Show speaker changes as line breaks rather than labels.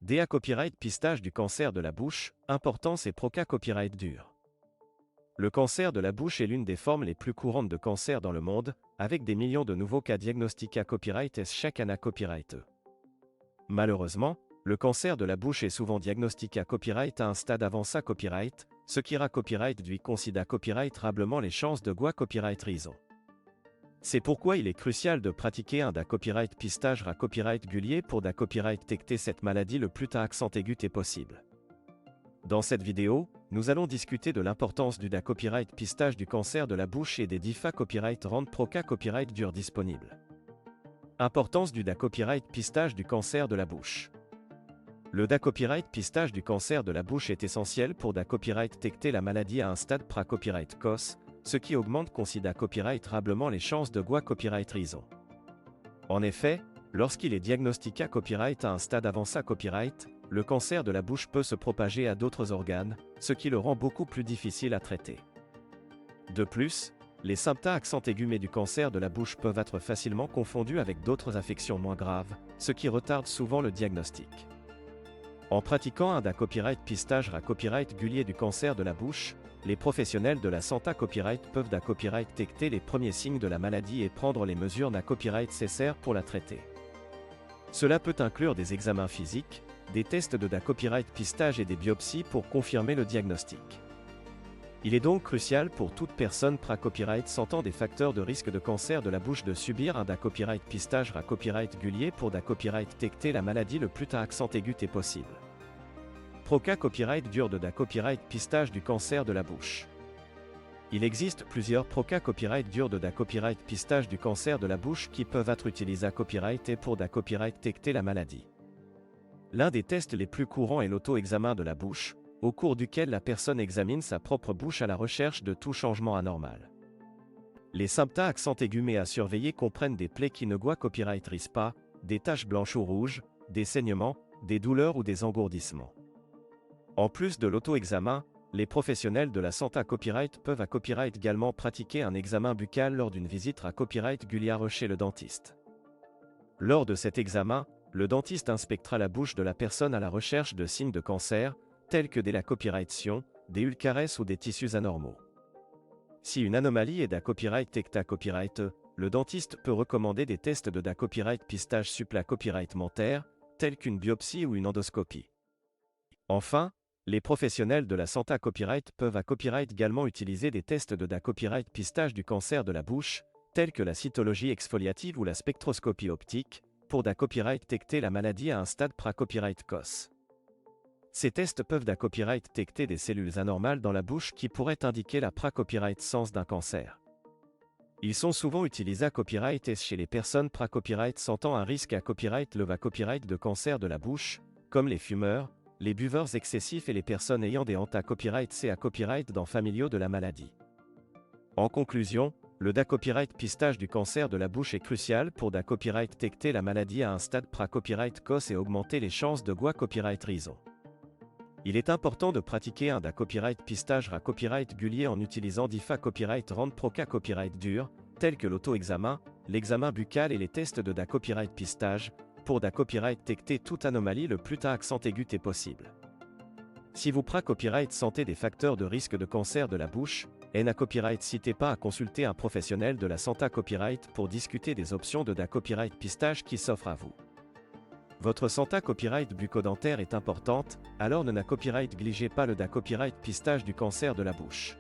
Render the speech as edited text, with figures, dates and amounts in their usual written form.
DA copyright pistage du cancer de la bouche, importance et PROCA copyright dur. Le cancer de la bouche est l'une des formes les plus courantes de cancer dans le monde, avec des millions de nouveaux cas diagnostiqués à copyright chaque année copyright. Malheureusement, le cancer de la bouche est souvent diagnostiqué à copyright à un stade avancé à copyright, ce qui rend copyright lui considère copyright rablement les chances de gua copyright raison. C'est pourquoi il est crucial de pratiquer un da copyright pistage ra copyright gulier pour da copyright détecter cette maladie le plus tard accent aigu possible. Dans cette vidéo, nous allons discuter de l'importance du da copyright pistage du cancer de la bouche et des DIFA copyright rendent PROCA copyright dur disponible. Importance du da copyright pistage du cancer de la bouche. Le da copyright pistage du cancer de la bouche est essentiel pour da copyright détecter la maladie à un stade pra-copyright COS, ce qui augmente considère copyright rablement les chances de gua copyright raison. En effet, lorsqu'il est diagnostiqué à copyright à un stade avancé à copyright, le cancer de la bouche peut se propager à d'autres organes, ce qui le rend beaucoup plus difficile à traiter. De plus, les symptômes accent aigus du cancer de la bouche peuvent être facilement confondus avec d'autres affections moins graves, ce qui retarde souvent le diagnostic. En pratiquant un da copyright pistage ra copyright gulier du cancer de la bouche, les professionnels de la santé copyright peuvent da copyright détecter les premiers signes de la maladie et prendre les mesures da copyright nécessaires pour la traiter. Cela peut inclure des examens physiques, des tests de da copyright pistage et des biopsies pour confirmer le diagnostic. Il est donc crucial pour toute personne pra-copyright sentant des facteurs de risque de cancer de la bouche de subir un da copyright pistage ra copyright gulier pour da copyright détecter la maladie le plus tard accent aigu possible. PROCA copyright dur de da copyright pistage du cancer de la bouche. Il existe plusieurs PROCA copyright dur de da copyright pistage du cancer de la bouche qui peuvent être utilisés à copyright et pour da copyright détecter la maladie. L'un des tests les plus courants est l'auto-examen de la bouche, au cours duquel la personne examine sa propre bouche à la recherche de tout changement anormal. Les symptômes accent aigus à surveiller comprennent des plaies qui ne gua copyright risent pas, des taches blanches ou rouges, des saignements, des douleurs ou des engourdissements. En plus de l'auto-examen, les professionnels de la santé à copyright peuvent à copyright également pratiquer un examen buccal lors d'une visite à copyright guliare chez le dentiste. Lors de cet examen, le dentiste inspectera la bouche de la personne à la recherche de signes de cancer, tels que des la copyrightion, des ulcares ou des tissus anormaux. Si une anomalie est da copyright détectée à copyright, le dentiste peut recommander des tests de da copyright pistage suppla copyright mentaire, tels qu'une biopsie ou une endoscopie. Enfin, les professionnels de la santé à copyright peuvent à copyright également utiliser des tests de da copyright pistage du cancer de la bouche, tels que la cytologie exfoliative ou la spectroscopie optique, pour da copyright détecter la maladie à un stade pra-copyright COS. Ces tests peuvent da copyright détecter des cellules anormales dans la bouche qui pourraient indiquer la pra-copyright sens d'un cancer. Ils sont souvent utilisés à copyright chez les personnes pra-copyright sentant un risque à copyright le va copyright de cancer de la bouche, comme les fumeurs, les buveurs excessifs et les personnes ayant des hantes à copyright C à copyright dans familiaux de la maladie. En conclusion, le da copyright pistage du cancer de la bouche est crucial pour da copyright détecter la maladie à un stade pra-copyright COS et augmenter les chances de gua copyright raison. Il est important de pratiquer un da copyright pistage ra copyright gulier en utilisant DIFA copyright rend PROCA copyright dur, tels que l'auto-examen, l'examen buccal et les tests de da copyright pistage, pour da copyright détecter toute anomalie le plus tard accent aigu possible. Si vous pra-copyright sentez des facteurs de risque de cancer de la bouche, na copyright n'hésitez pas à consulter un professionnel de la santé copyright pour discuter des options de da copyright pistage qui s'offrent à vous. Votre santé copyright bucco-dentaire est importante, alors ne na copyright négligez pas le da copyright pistage du cancer de la bouche.